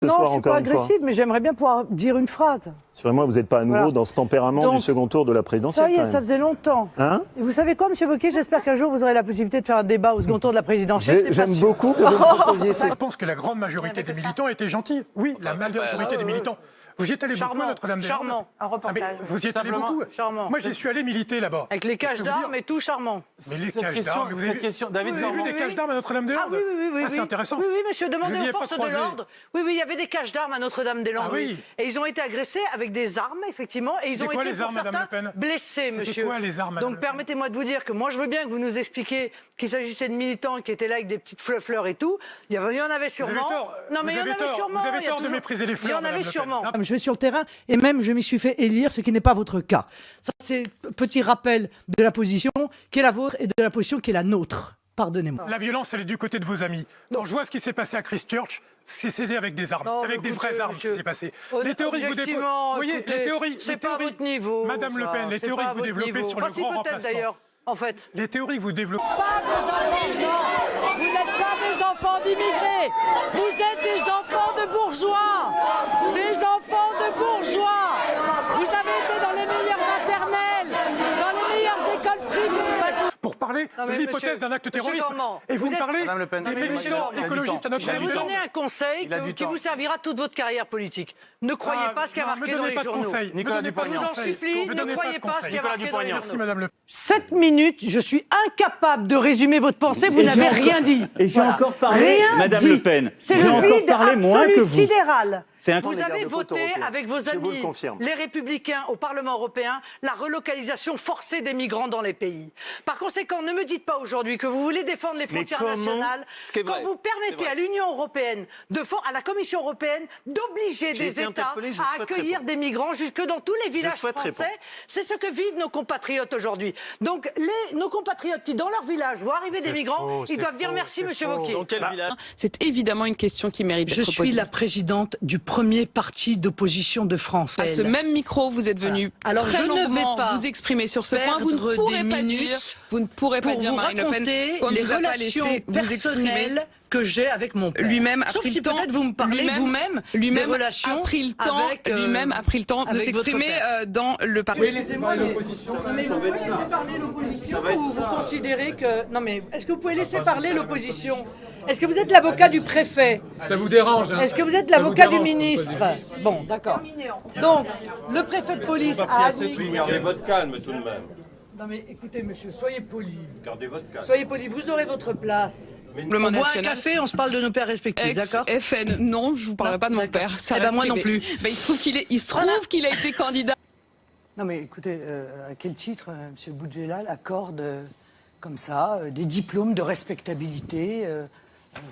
ce soir, Non, je suis encore pas une fois. agressive, mais j'aimerais bien pouvoir dire une phrase. Sûrement, vous n'êtes pas à nouveau dans ce tempérament Donc, du second tour de la présidentielle. Ça y est, quand même. ça faisait longtemps. Hein? Et vous savez quoi, Monsieur Wauquiez, j'espère qu'un jour vous aurez la possibilité de faire un débat au second tour de la présidentielle. J'aime beaucoup que vous me proposiez ça. Je pense que la grande majorité des militants étaient gentils. Oui, la majorité des militants. Vous y êtes allé beaucoup à Notre-Dame-des-Landes? Charmant, un reportage. Vous y êtes allé beaucoup? Charmant. Moi, j'y suis allé militer là-bas. Avec les caches d'armes et tout, charmant. Mais les caches d'armes, vous avez vu des caches d'armes à Notre-Dame-des-Landes? Ah oui. C'est intéressant. Oui, monsieur, demandez aux forces de croisé. l'ordre. Oui, il y avait des caches d'armes à Notre-Dame-des-Landes. Ah oui. Et ils ont été agressés avec des armes, effectivement. Et ils ont quoi, été, les pour armes, Madame certains, Le Pen? blessés, monsieur. C'était quoi, les armes, Madame Donc Le Pen? permettez-moi de vous dire que moi, je veux bien que vous nous expliquiez qu'il s'agissait de militants qui étaient là avec des petites fleurs et tout. Il y en avait sûrement. Non, mais il y en avait sûrement. Vous avez tort de mépriser les fleurs. Il y en avait sûrement. Je vais sur le terrain et même je m'y suis fait élire, ce qui n'est pas votre cas. Ça, c'est petit rappel de la position qui est la vôtre et de la position qui est la nôtre. Pardonnez-moi. La violence, elle est du côté de vos amis. Quand je vois ce qui s'est passé à Christchurch, c'était avec des armes, avec des vraies armes qui s'est passé. Les théories que vous développez, vous voyez, les théories, c'est pas votre niveau. Madame Le Pen, les théories que vous développez sur le grand remplacement. D'ailleurs, en fait. Les théories que vous développez. Pas des enfants, non. Vous n'êtes pas des enfants d'immigrés. Vous êtes des enfants de bourgeois. Des enfants de bourgeois. Vous avez été dans les meilleures maternelles, dans les meilleures écoles privées. Pour parler de l'hypothèse d'un acte terroriste. Et vous me parlez des militants écologistes à notre Je vais vous avis. donner un conseil qui vous servira toute votre carrière politique. Ne croyez pas ce qu'il y a marqué dans les journaux. Nicolas Je vous en supplie, ne croyez pas ce qu'il y a marqué dans les Merci, journaux. Madame Le Pen. 7 minutes, je suis incapable de résumer votre pensée, vous n'avez rien dit. Et j'ai encore parlé, Rien Madame dit. Le Pen. C'est J'ai le encore vide parlé moins absolu que vous. sidéral. C'est un Vous avez voté avec vos Je vous amis, le confirme. les Républicains au Parlement européen, la relocalisation forcée des migrants dans les pays. Par conséquent, ne me dites pas aujourd'hui que vous voulez défendre les frontières nationales quand vous permettez à l'Union européenne, à la Commission européenne, d'obliger des États à accueillir des migrants jusque dans tous les villages français. C'est ce que vivent nos compatriotes aujourd'hui. Donc, nos compatriotes qui, dans leur village, voient arriver des migrants, ils doivent dire merci, Monsieur Wauquiez. C'est évidemment une question qui mérite d'être posée. Je suis la présidente du premier parti d'opposition de France. À ce même micro, vous êtes venu Alors, très je ne vais longuement pas vous exprimer sur ce point. Vous ne perdre pourrez des pas minutes dire, vous ne pourrez pas pour dire vous Marine Le Pen raconter qu'on les nous a pas relations laissé vous exprimer. personnelles que j'ai avec mon père. Lui-même a Sauf pris si le temps. peut-être vous me parlez vous-même des relations a pris le temps. avec, Lui-même a pris le temps de avec votre s'exprimer père. dans le parti. Oui, laissez-moi l'opposition. Mais vous pouvez laisser parler l'opposition ou vous considérez que... Non mais, est-ce que vous pouvez laisser parler l'opposition? Est-ce que vous êtes l'avocat du préfet? Ça vous dérange, hein? Est-ce que vous êtes l'avocat du ministre? Bon, d'accord. Donc, le préfet de police a admis... Gardez votre calme tout de même. Non mais écoutez monsieur, soyez poli. Gardez votre calme. Soyez poli, vous aurez votre place. Le On boit un café, on se parle de nos pères respectifs, d'accord? FN, non, je vous parlerai pas de mon père. Ça Eh ben, moi non plus. Il se trouve qu'il a été candidat. Non mais écoutez, à quel titre M. Boudjelal accorde comme ça des diplômes de respectabilité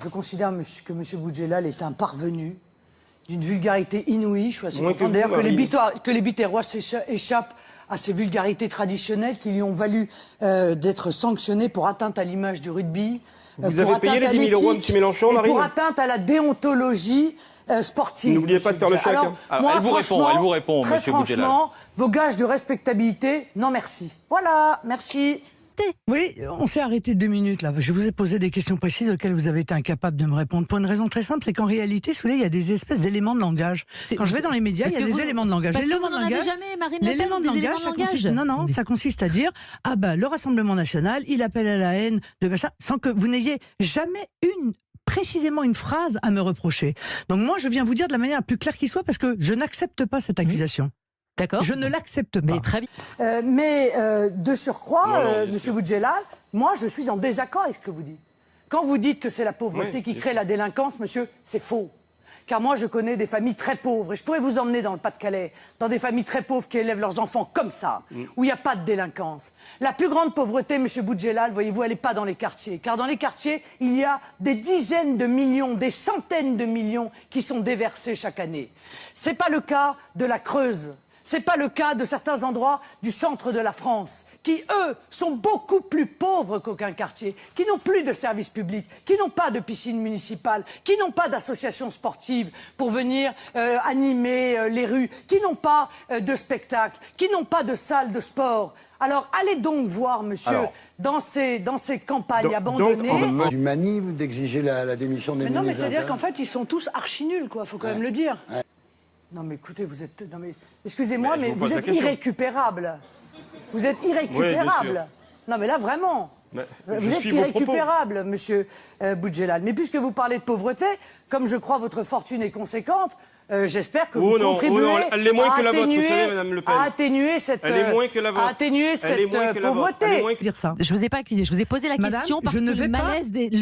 Je considère que M. Boudjelal est un parvenu d'une vulgarité inouïe. Je suis assez content d'ailleurs que les Biterrois échappent à ces vulgarités traditionnelles qui lui ont valu d'être sanctionné pour atteinte à l'image du rugby. Vous avez payé les 10 000 euros à M. Mélenchon, et Marine? pour atteinte à la déontologie sportive. N'oubliez pas de faire le chèque. Alors, moi, elle vous répond, très Monsieur Boudjelal. franchement, vos gages de respectabilité, non merci. Voilà, merci. Oui, on s'est arrêté 2 minutes là. Je vous ai posé des questions précises auxquelles vous avez été incapable de me répondre. Pour une raison très simple, c'est qu'en réalité, si vous voulez, il y a des espèces d'éléments de langage. Quand je vais dans les médias, il y a des éléments de langage. Parce que vous n'en avez jamais, Marine Le Pen, L'élément de langage, ça consiste à dire ah ben le Rassemblement national, il appelle à la haine de machin, sans que vous n'ayez jamais précisément une phrase à me reprocher. Donc moi, je viens vous dire de la manière la plus claire qui soit parce que je n'accepte pas cette accusation. D'accord. Je ne l'accepte pas. Mais très bien. De surcroît, Monsieur Boudjelal, moi je suis en désaccord avec ce que vous dites. Quand vous dites que c'est la pauvreté qui crée la délinquance, monsieur, c'est faux. Car moi je connais des familles très pauvres, et je pourrais vous emmener dans le Pas-de-Calais, dans des familles très pauvres qui élèvent leurs enfants comme ça, où il n'y a pas de délinquance. La plus grande pauvreté, Monsieur Boudjelal, voyez-vous, elle n'est pas dans les quartiers. Car dans les quartiers, il y a des dizaines de millions, des centaines de millions qui sont déversés chaque année. Ce n'est pas le cas de la Creuse. C'est pas le cas de certains endroits du centre de la France, qui, eux, sont beaucoup plus pauvres qu'aucun quartier, qui n'ont plus de services publics, qui n'ont pas de piscine municipale, qui n'ont pas d'associations sportives pour venir animer les rues, qui n'ont pas de spectacles, qui n'ont pas de salles de sport. Alors, allez donc voir, monsieur, dans ces campagnes abandonnées... Du manif d'exiger la démission des ministres. Non, mais c'est-à-dire qu'en fait, ils sont tous archi nuls, quoi, faut quand même le dire. Ouais. Non, mais écoutez, vous êtes... Non, mais... Excusez-moi, mais vous êtes irrécupérable. Vous êtes irrécupérable. Oui, non, mais là, vraiment. Vous êtes irrécupérable, monsieur Boudjelal. Mais puisque vous parlez de pauvreté, comme je crois votre fortune est conséquente, j'espère que vous contribuez à atténuer cette pauvreté. Dire ça. Je vous ai pas accusé, je vous ai posé la question parce que le malaise des Je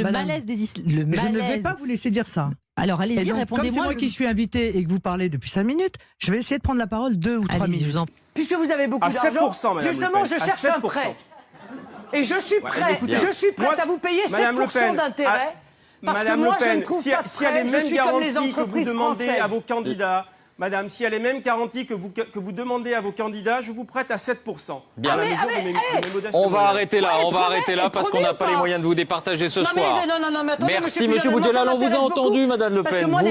ne vais pas vous laisser dire ça. Alors allez-y, répondez-moi. Comme c'est moi qui suis invité et que vous parlez depuis 5 minutes, je vais essayer de prendre la parole 2 ou 3 minutes. Puisque vous avez beaucoup d'argent, justement, je cherche un prêt. Et je suis prête à vous payer 7% d'intérêt. Parce que moi, je ne trouve pas de prêt, je suis comme les entreprises françaises. À vos candidats, madame, s'il y a les mêmes garanties que vous demandez à vos candidats, je vous prête à 7%. Bien. On va arrêter là, parce qu'on n'a pas les moyens de vous départager ce soir. Mais attendez, merci, monsieur Boudjelal, on vous a entendu, madame Le Pen. Parce que moi,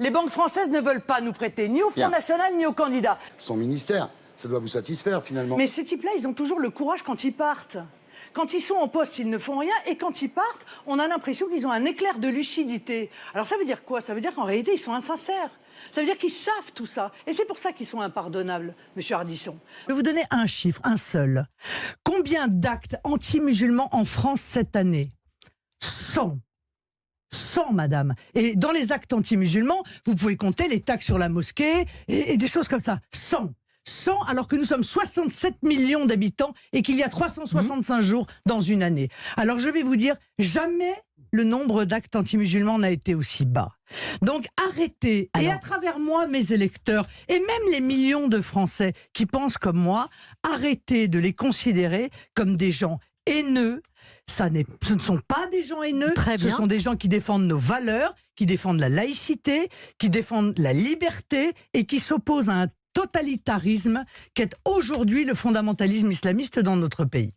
les banques françaises ne veulent pas nous prêter, ni au Front National, ni aux candidats. Son ministère, ça doit vous satisfaire, finalement. Mais ces types-là, ils ont toujours le courage quand ils partent. Quand ils sont en poste, ils ne font rien. Et quand ils partent, on a l'impression qu'ils ont un éclair de lucidité. Alors ça veut dire quoi? Ça veut dire qu'en réalité, ils sont insincères. Ça veut dire qu'ils savent tout ça. Et c'est pour ça qu'ils sont impardonnables, monsieur Ardisson. Je vais vous donner un chiffre, un seul. Combien d'actes anti-musulmans en France cette année? 100. 100, madame. Et dans les actes anti-musulmans, vous pouvez compter les taxes sur la mosquée et des choses comme ça. 100. 100 alors que nous sommes 67 millions d'habitants et qu'il y a 365 jours dans une année. Alors je vais vous dire, jamais le nombre d'actes anti-musulmans n'a été aussi bas. Donc arrêtez, et à travers moi, mes électeurs, et même les millions de Français qui pensent comme moi, arrêtez de les considérer comme des gens haineux. Ce ne sont pas des gens haineux, ce sont des gens qui défendent nos valeurs, qui défendent la laïcité, qui défendent la liberté et qui s'opposent à un totalitarisme qu'est aujourd'hui le fondamentalisme islamiste dans notre pays.